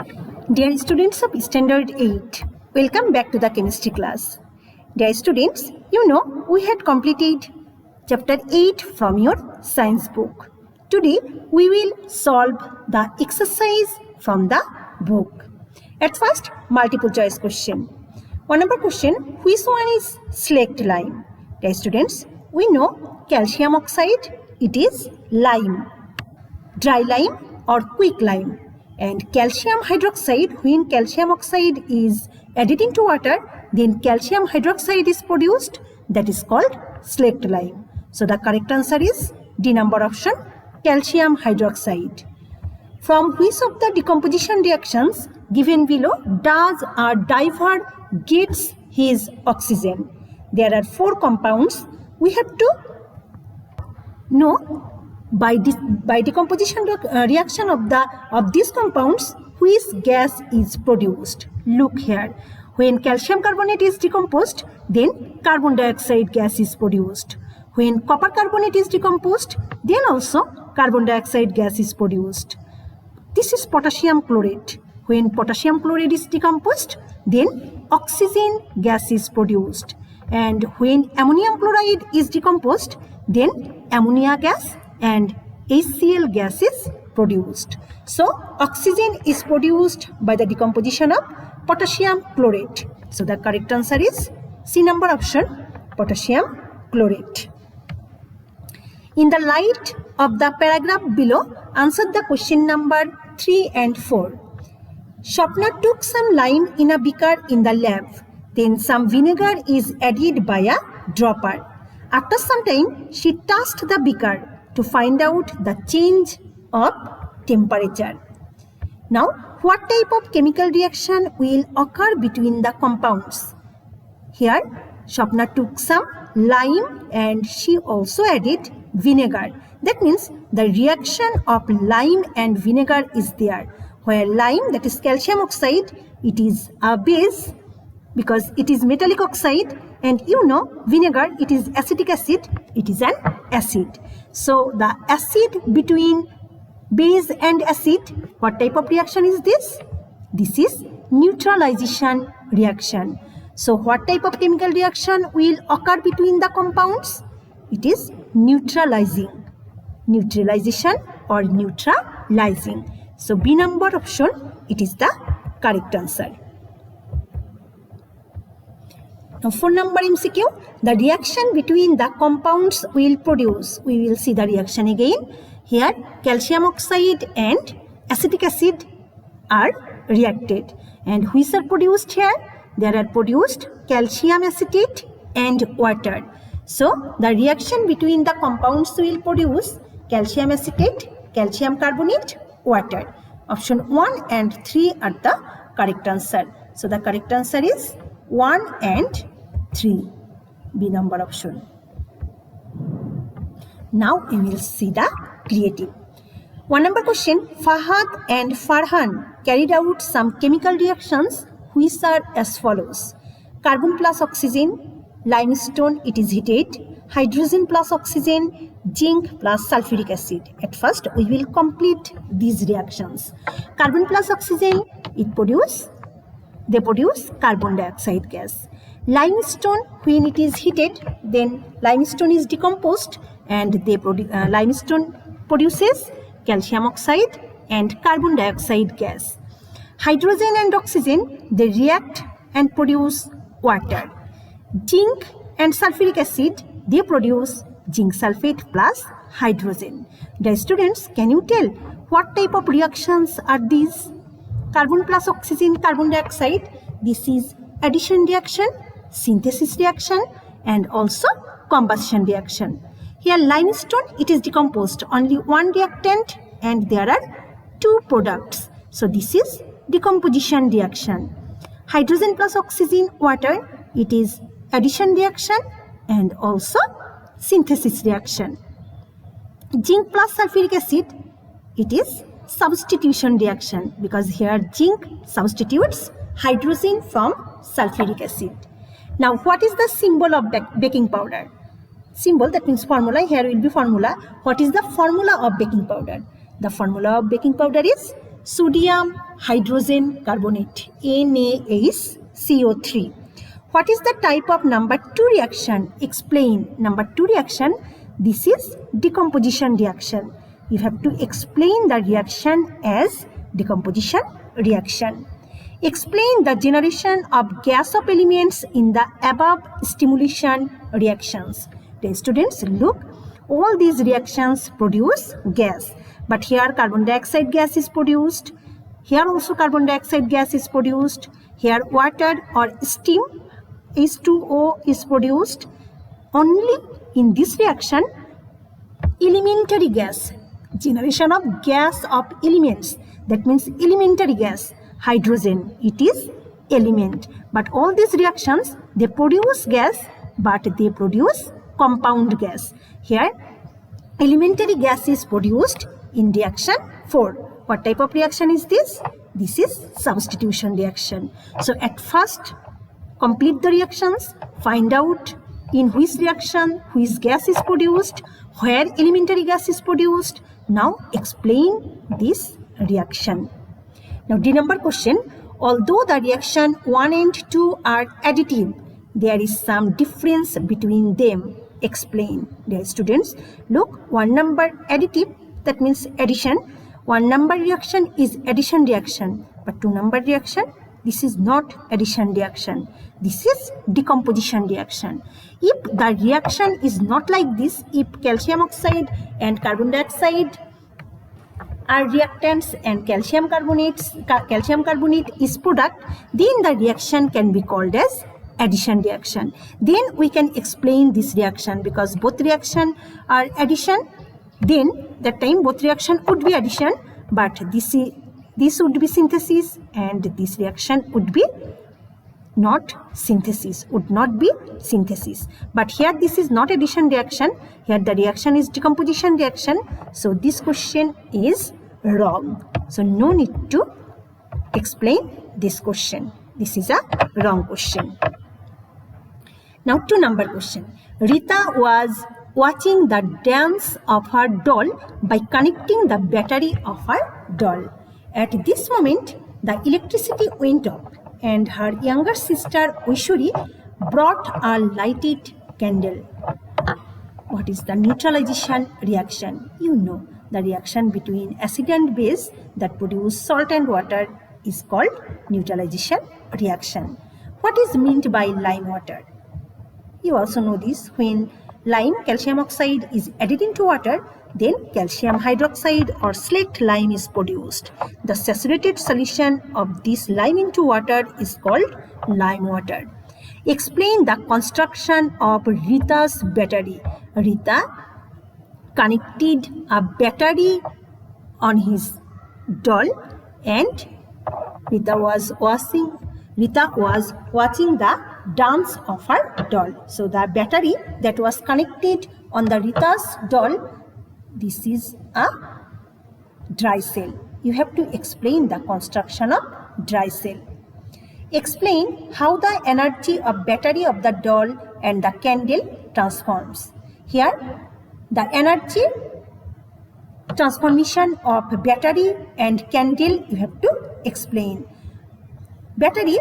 Dear students of Standard 8, welcome back to the chemistry class. Dear students, we had completed chapter 8 from your science book. Today we will solve the exercise from the book. At first, multiple choice question. 1 number question, which one is slaked lime? Dear students, we know calcium oxide, it is lime, dry lime or quick lime. And calcium hydroxide, when calcium oxide is added into water, then calcium hydroxide is produced, that is called slaked lime. So the correct answer is D number option, calcium hydroxide. From which of the decomposition reactions given below does a diver gets his oxygen? There are 4 compounds. We have to know by decomposition reaction of these compounds which gas is produced. Look here, when calcium carbonate is decomposed, then carbon dioxide gas is produced. When copper carbonate is decomposed, then also carbon dioxide gas is produced. This is potassium chlorate. When potassium chloride is decomposed, then oxygen gas is produced. And when ammonium chloride is decomposed, then ammonia gas and HCl gas is produced. So oxygen is produced by the decomposition of potassium chlorate. So the correct answer is C number option, potassium chlorate. In the light of the paragraph below, answer the question number 3 and 4. Shopner took some lime in a beaker in the lab. Then some vinegar is added by a dropper. After some time, she touched the beaker to find out the change of temperature. Now, what type of chemical reaction will occur between the compounds? Here, Shopner took some lime and she also added vinegar. That means the reaction of lime and vinegar is there. Where lime, that is calcium oxide, it is a base because it is metallic oxide, and vinegar, it is acetic acid, it is an acid. So the acid between base and acid, what type of reaction is this? This is neutralization reaction. So what type of chemical reaction will occur between the compounds? It is neutralizing. Neutralization or neutralizing. So B number option, it is the correct answer. Now 4 number MCQ, the reaction between the compounds will produce. We will see the reaction again. Here calcium oxide and acetic acid are reacted. And which are produced here? There are produced calcium acetate and water. So the reaction between the compounds will produce calcium acetate, calcium carbonate, water. Option 1 and 3 are the correct answer. So the correct answer is 1 and 3, B number option. Now we will see the creative. 1 number question, Fahad and Farhan carried out some chemical reactions which are as follows. Carbon plus oxygen, limestone, it is heated, hydrogen plus oxygen, zinc plus sulfuric acid. At first we will complete these reactions. Carbon plus oxygen, they produce carbon dioxide gas. Limestone, when it is heated, then limestone is decomposed and limestone produces calcium oxide and carbon dioxide gas. Hydrogen and oxygen, they react and produce water. Zinc and sulfuric acid, they produce zinc sulfate plus hydrogen. Dear students, can you tell what type of reactions are these? Carbon plus oxygen, carbon dioxide, this is addition reaction, synthesis reaction, and also combustion reaction. Here limestone, it is decomposed, only one reactant and there are 2 products. So this is decomposition reaction. Hydrogen plus oxygen, water, it is addition reaction and also synthesis reaction. Zinc plus sulfuric acid, it is substitution reaction because here zinc substitutes hydrogen from sulfuric acid. Now what is the symbol of baking powder? Symbol, that means formula. Here will be formula. What is the formula of baking powder? The formula of baking powder is sodium hydrogen carbonate, NaHCO3. What is the type of number 2 reaction? Explain. Number 2 reaction, this is decomposition reaction. You have to explain the reaction as decomposition reaction. Explain the generation of gas of elements in the above stimulation reactions. The students, look, all these reactions produce gas, but here carbon dioxide gas is produced, here also carbon dioxide gas is produced, here water or steam H2O is produced. Only in this reaction, elementary gas, generation of gas of elements, that means elementary gas, hydrogen, it is element. But all these reactions, they produce gas, but they produce compound gas. Here, elementary gas is produced in reaction 4. What type of reaction is this? This is substitution reaction. So at first, complete the reactions, find out in which reaction which gas is produced, where elementary gas is produced. Now explain this reaction. Now D number question, although the reaction 1 and 2 are additive, there is some difference between them. Explain. Dear students, look, 1 number additive, that means addition. 1 number reaction is addition reaction, but 2 number reaction, this is not addition reaction. This is decomposition reaction. If the reaction is not like this, if calcium oxide and carbon dioxide are reactants and calcium carbonate is product, then the reaction can be called as addition reaction. Then we can explain this reaction, because both reaction are addition, then that time both reaction would be addition, but this would be synthesis and this reaction would be not synthesis, would not be synthesis. But here this is not addition reaction, here the reaction is decomposition reaction. So this question is wrong. So no need to explain this question. This is a wrong question. Now 2 number question. Rita was watching the dance of her doll by connecting the battery of her doll. At this moment, the electricity went off and her younger sister Oishori brought a lighted candle. What is the neutralization reaction? You know, the reaction between acid and base that produce salt and water is called neutralization reaction. What is meant by lime water? You also know this. When lime, calcium oxide, is added into water, then calcium hydroxide or slaked lime is produced. The saturated solution of this lime into water is called lime water. Explain the construction of Rita's battery. Rita connected a battery on his doll and Rita was watching the dance of her doll. So the battery that was connected on the Rita's doll, this is a dry cell. You have to explain the construction of dry cell. Explain how the energy of battery of the doll and the candle transforms. Here, the energy transformation of battery and candle you have to explain. Battery,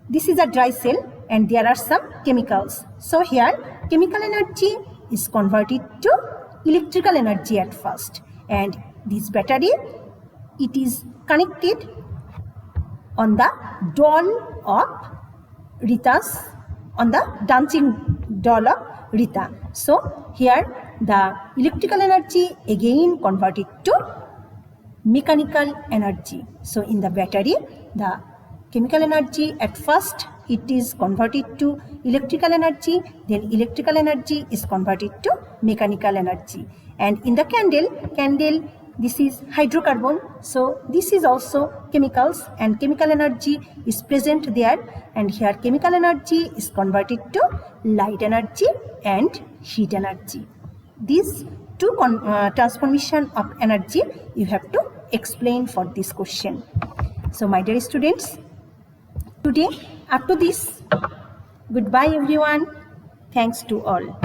this is a dry cell and there are some chemicals. So here, chemical energy is converted to electrical energy at first, and this battery, it is connected on the doll of Rita's, on the dancing doll of Rita. So here the electrical energy again converted to mechanical energy. So in the battery, the chemical energy at first it is converted to electrical energy, then electrical energy is converted to mechanical energy. And in the candle, this is hydrocarbon, so this is also chemicals and chemical energy is present there, and here chemical energy is converted to light energy and heat energy. These two transformation of energy you have to explain for this question. So my dear students, today up to this, goodbye everyone, thanks to all.